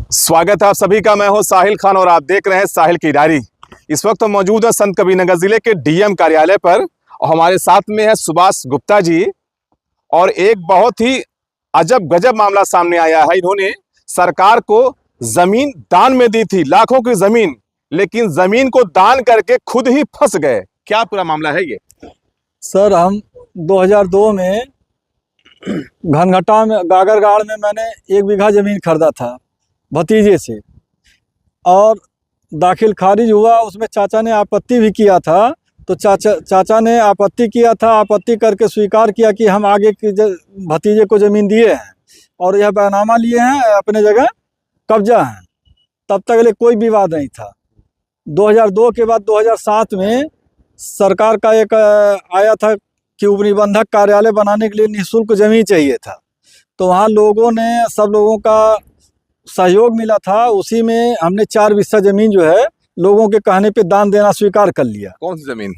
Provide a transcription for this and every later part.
स्वागत है आप सभी का। मैं हूं साहिल खान और आप देख रहे हैं साहिल की डायरी। इस वक्त हम मौजूद है संत कबीरनगर जिले के डीएम कार्यालय पर और हमारे साथ में है सुभाष गुप्ता जी। और एक बहुत ही अजब गजब मामला सामने आया है। इन्होंने सरकार को जमीन दान में दी थी, लाखों की जमीन, लेकिन जमीन को दान करके खुद ही फंस गए। क्या पूरा मामला है ये? सर, हम 2002 में घनघटा में गागरगाड़ में मैंने 1 बीघा ज़मीन खरीदा था भतीजे से, और दाखिल खारिज हुआ। उसमें चाचा ने आपत्ति भी किया था, तो चाचा ने आपत्ति किया था। आपत्ति करके स्वीकार किया कि हम आगे की भतीजे को ज़मीन दिए हैं और यह बैनामा लिए हैं, अपने जगह कब्जा है। तब तक ले कोई विवाद नहीं था। 2002 के बाद 2007 में सरकार का एक आया था कि उपनिबंधक कार्यालय बनाने के लिए निःशुल्क ज़मीन चाहिए था। तो वहाँ लोगों ने, सब लोगों का सहयोग मिला था। उसी में हमने 4 बिस्सा ज़मीन जो है लोगों के कहने पे दान देना स्वीकार कर लिया। कौन सी जमीन?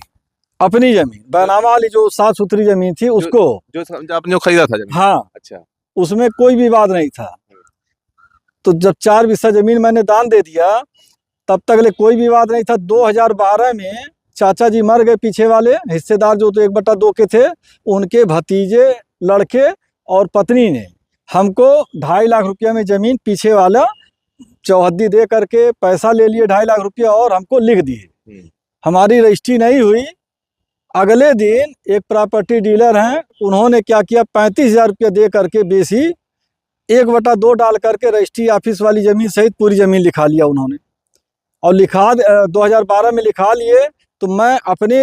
अपनी ज़मीन, बैनामा वाली जो साफ सुथरी ज़मीन थी उसको, जो आपने खरीदा था जमीन? हाँ, अच्छा। उसमें कोई विवाद नहीं था। तो जब 4 बिस्सा ज़मीन मैंने दान दे दिया, तब तक ले कोई विवाद नहीं था। 2012 में चाचा जी मर गए, पीछे वाले हिस्सेदार जो तो 1/2 के थे, उनके भतीजे, लड़के और पत्नी ने हमको 2.5 लाख रुपया में ज़मीन पीछे वाला चौहद्दी दे करके पैसा ले लिए 2.5 लाख रुपया और हमको लिख दिए। हमारी रजिस्ट्री नहीं हुई। अगले दिन एक प्रॉपर्टी डीलर हैं, उन्होंने क्या किया, 35,000 रुपया दे करके बेसी 1/2 डाल करके रजिस्ट्री ऑफिस वाली ज़मीन सहित पूरी ज़मीन लिखा लिया उन्होंने। और 2012 में लिखा लिए। तो मैं अपने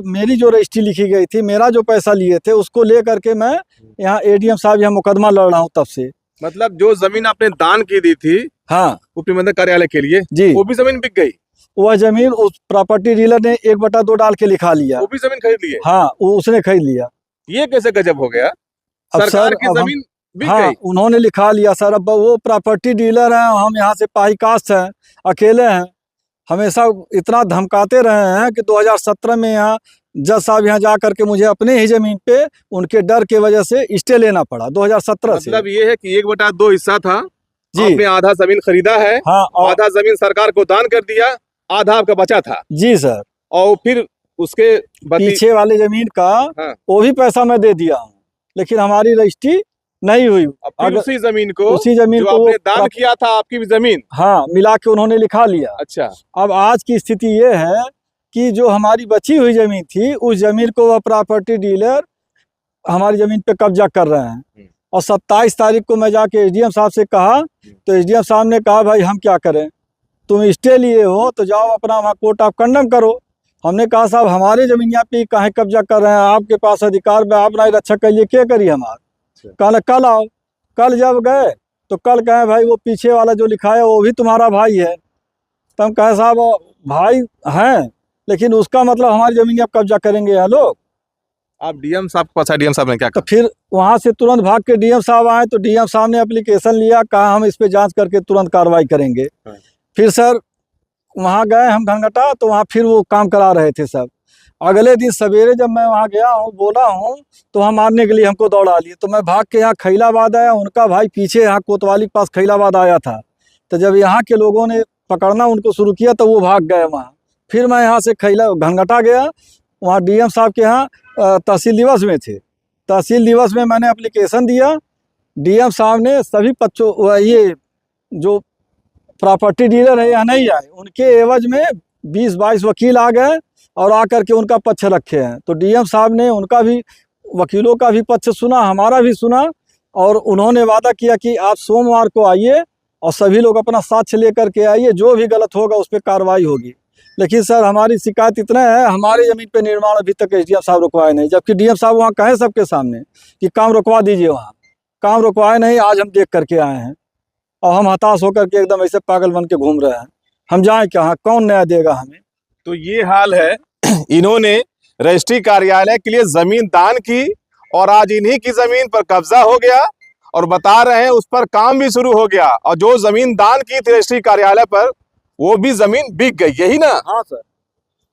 मेरी जो रजिस्ट्री लिखी गई थी, मेरा जो पैसा लिए थे, उसको ले करके मैं यहाँ एडीएम साहब यहाँ मुकदमा लड़ रहा हूँ तब से। मतलब जो जमीन आपने दान की दी थी, हाँ, उपनिबंधक कार्यालय के लिए जी, वो भी जमीन बिक गई? वह जमीन उस प्रॉपर्टी डीलर ने 1/2 डाल के लिखा लिया। वो भी जमीन खरीद लिए? हाँ, उसने खरीद लिया। ये कैसे गजब हो गया? सरकार की जमीन बिक हाँ, गई? उन्होंने लिखा लिया सर। अब वो प्रॉपर्टी डीलर हैं, हम यहाँ से पाही कास्ट हैं, अकेले हैं। हमेशा इतना धमकाते रहे हैं कि 2017 में यहाँ जज साहब यहाँ जा करके मुझे अपने ही ज़मीन पे उनके डर के वजह से स्टे लेना पड़ा 2017 से। मतलब ये है कि 1/2 हिस्सा था जी, आपने आधा जमीन खरीदा है, हाँ, और आधा जमीन सरकार को दान कर दिया, आधा आपका बचा था। जी सर। और फिर उसके पीछे वाले ज़मीन का हाँ, वो भी पैसा मैं दे दिया हूँ, लेकिन हमारी रजिस्ट्री नहीं हुई। फिर उसी जमीन को जो आपने दान किया था, आपकी भी जमीन, हाँ, मिला के उन्होंने लिखा लिया। अच्छा। अब आज की स्थिति ये है कि जो हमारी बची हुई ज़मीन थी, उस ज़मीन को वह प्रॉपर्टी डीलर हमारी ज़मीन पे कब्जा कर रहे हैं। और 27 तारीख को मैं जाके एसडीएम साहब से कहा, तो एसडीएम साहब ने कहा, भाई हम क्या करें, तुम स्टे लिए हो तो जाओ अपना वहाँ कोर्ट ऑफ कंडम करो। हमने कहा, साहब हमारे ज़मीन यहाँ पे काहे कब्जा कर रहे हैं, आपके पास अधिकार में, आप ना रक्षा करिए, क्या करिए हमारा। कहना कल आओ। कल जब गए तो कल कहे, भाई वो पीछे वाला जो लिखा है वो भी तुम्हारा भाई है। तो हम कहे, साहब भाई हैं, लेकिन उसका मतलब हमारी ज़मीन आप कब्जा करेंगे यहाँ लोग। आप डीएम साहब के पास, डीएम साहब ने क्या तो कहा? फिर वहाँ से तुरंत भाग के डीएम साहब आए। तो डीएम साहब ने एप्लीकेशन लिया, कहा हम इस पे जांच करके तुरंत कार्रवाई करेंगे। फिर सर वहाँ गए हम घनघटा, तो वहाँ फिर वो काम करा रहे थे सब। अगले दिन सवेरे जब मैं वहाँ गया हूँ, बोला हूँ, तो वहाँ मारने के लिए हमको दौड़ा लिए। तो मैं भाग के यहाँ खैलाबाद आया। उनका भाई पीछे यहाँ कोतवाली के पास खैलाबाद आया था। तो जब यहाँ के लोगों ने पकड़ना उनको शुरू किया तो वो भाग गए वहाँ। फिर मैं यहाँ से घनघटा गया, वहाँ डीएम साहब के यहाँ तहसील दिवस में थे। तहसील दिवस में मैंने एप्लीकेशन दिया। डीएम साहब ने सभी पक्षों, ये जो प्रॉपर्टी डीलर है यहाँ नहीं आए, उनके एवज में 20-22 वकील आ गए और आकर के उनका पक्ष रखे हैं। तो डीएम साहब ने उनका भी, वकीलों का भी पक्ष सुना, हमारा भी सुना, और उन्होंने वादा किया कि आप सोमवार को आइए और सभी लोग अपना साक्ष्य लेकर के आइए, जो भी गलत होगा उस पर कार्रवाई होगी। लेकिन सर हमारी शिकायत इतना है, हमारे ज़मीन पे निर्माण अभी तक एसडीएम साहब रुकवाए नहीं, जबकि डीएम साहब वहाँ कहे सबके सामने कि काम रुकवा दीजिए, वहाँ काम रुकवाए नहीं। आज हम देख करके आए हैं और हम हताश होकर के एकदम ऐसे पागल बन के घूम रहे हैं। हम जाएं कहाँ, कौन न्याय देगा हमें? तो ये हाल है। इन्होंने रजिस्ट्री कार्यालय के लिए जमीन दान की और आज इन्हीं की जमीन पर कब्जा हो गया और बता रहे हैं उस पर काम भी शुरू हो गया। और जो जमीन दान की थी रजिस्ट्री कार्यालय पर, वो भी जमीन बिक गई, यही ना? हाँ सर।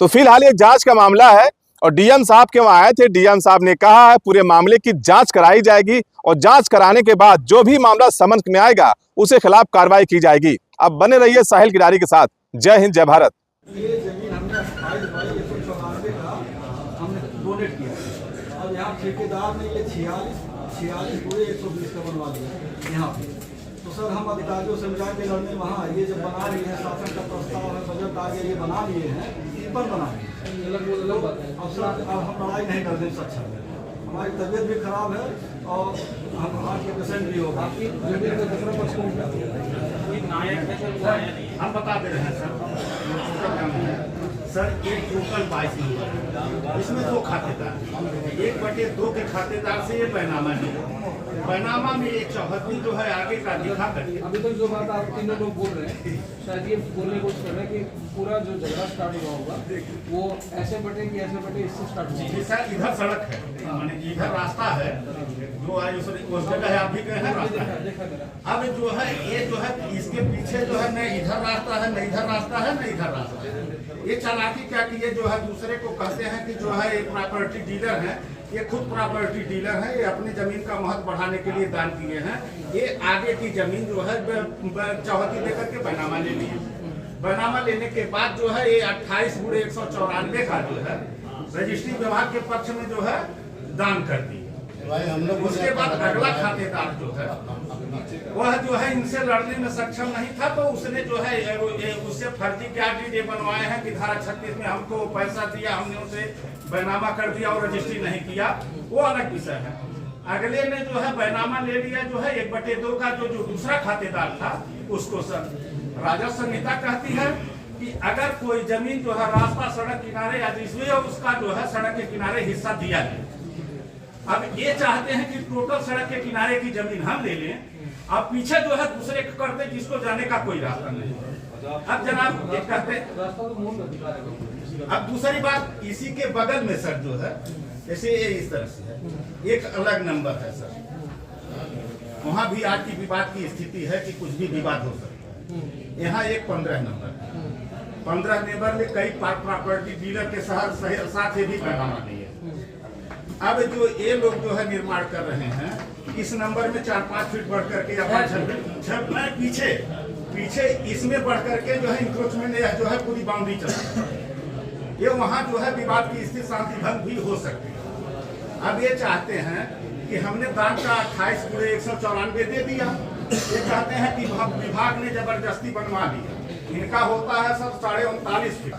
तो फिलहाल ये जांच का मामला है और डीएम साहब के वहां आए थे। डीएम साहब ने कहा है पूरे मामले की जांच कराई जाएगी और जांच कराने के बाद जो भी मामला समझ में आएगा उसके खिलाफ कार्रवाई की जाएगी। अब बने रहिए साहिल किरारी के साथ। जय हिंद, जय भारत। ये जमीन हमने 28/194 का हमने डोनेट किया और यहाँ ठेकेदार ने ये 46 पूरे 120 का बनवा दिया यहाँ पे। तो सर हम अधिकारियों से जाके लड़ने वहाँ ये जब बना रही है, शासन का प्रस्ताव है, बजट आ गया, ये बना लिए हैं, इन पर बना अब सर अब हम लड़ाई नहीं करने में सक्षम है। हमारी तबीयत भी खराब है और हम हार्ट के पेशेंट भी होगा। हम बता दे रहे हैं सर एक टोटल 22 नंबर, इसमें 2 खातेदार, 1/2 के खातेदार से ये बैनामा नहीं। बैनामा में एक चौहद्दी जो है आगे का दिखा करके। अभी तक जो बात आप तीनों लोग बोल रहे हैं, शायद ये बोलने की कोशिश कर रहे हैं कि पूरा जो झगड़ा स्टार्ट हुआ होगा वो ऐसे बटे कि ऐसे बटे, इससे स्टार्ट हुआ। जी सर, इधर सड़क है, माने इधर रास्ता है जो आज उस जगह है, आप भी गए हैं रास्ता है। अब जो है ये जो है इसके पीछे जो है न इधर रास्ता है, न इधर रास्ता है, न इधर रास्ता है। ये चालाकी क्या की है, जो है दूसरे को कहते हैं कि जो है एक प्रॉपर्टी डीलर है, ये खुद प्रॉपर्टी डीलर है, ये अपनी जमीन का महत्व बढ़ाने के लिए दान किए हैं। ये आगे की जमीन जो है चौहद्दी लेकर के बैनामा ले लिए। बैनामा लेने के बाद जो है ये 28/194 का जो है रजिस्ट्री विभाग के पक्ष में जो है दान कर दी। उसके बाद अगला खातेदार जो है वह जो है इनसे लड़ने में सक्षम नहीं था, तो उसने जो है उससे फर्जी क्या ये बनवाए हैं कि धारा 36 में हमको पैसा दिया, हमने उसे बैनामा कर दिया और रजिस्ट्री नहीं किया, वो अलग विषय है। अगले ने जो है बैनामा ले लिया जो है 1/2 का जो दूसरा खातेदार था उसको सर राजस्व संहिता कहती है कि अगर कोई जमीन जो है रास्ता सड़क किनारे या जिसमें उसका जो है सड़क के किनारे हिस्सा दिया जाए। अब ये चाहते हैं कि टोटल सड़क के किनारे की जमीन हम ले लें, अब पीछे जो है दूसरे को करते जिसको जाने का कोई रास्ता नहीं। अब जनाब एक कहते रास्ता तो मूल अधिकार है। अब दूसरी बात इसी के बगल में सर जो है जैसे ये इस तरह से है, एक अलग नंबर है सर, वहाँ भी आज की विवाद की स्थिति है कि कुछ भी विवाद हो सकता है। यहाँ एक 15 नंबर है, 15 नंबर में कई प्रॉपर्टी डीलर के साथ ही भी बैनामा नहीं है। अब जो ये लोग जो है निर्माण कर रहे हैं इस नंबर में 4-5 फीट बढ़ करके या पीछे इसमें बढ़ करके जो है इंक्रोचमेंट जो है पूरी बाउंड्री चल रही है। ये वहाँ जो है विवाद की स्थिति शांति भंग भी हो सकती है। अब ये चाहते हैं कि हमने दान का 28/194 दे दिया, ये चाहते हैं कि विभाग ने जबरदस्ती बनवा लिया। इनका होता है सर 39.5 फीट,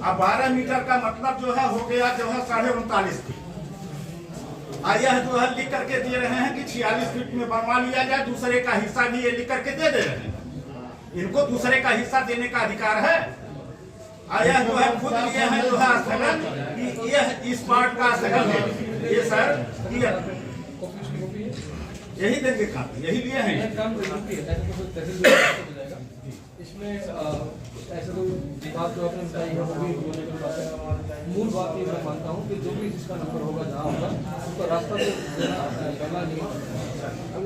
अब 12 मीटर का मतलब जो है हो गया जो है 39.5 फीट। यह जो है लिख करके दे रहे हैं कि 46 फीट में बनवा लिया जाए, दूसरे का हिस्सा भी ये लिख करके दे रहे हैं। इनको दूसरे का हिस्सा देने का अधिकार है। यह जो है खुद लिए है जो है स्थगन कि यह इस पार्ट का स्थगन है। ये सर यही देंगे कापी, यही लिए हैं। इसमें ऐसे तो बात जो आपने बताई है वो भी बोलने की बात है। मूल बात ये मैं मानता हूँ कि जो भी जिसका नंबर होगा जहाँ होगा उसका रास्ता तो गला नहीं है।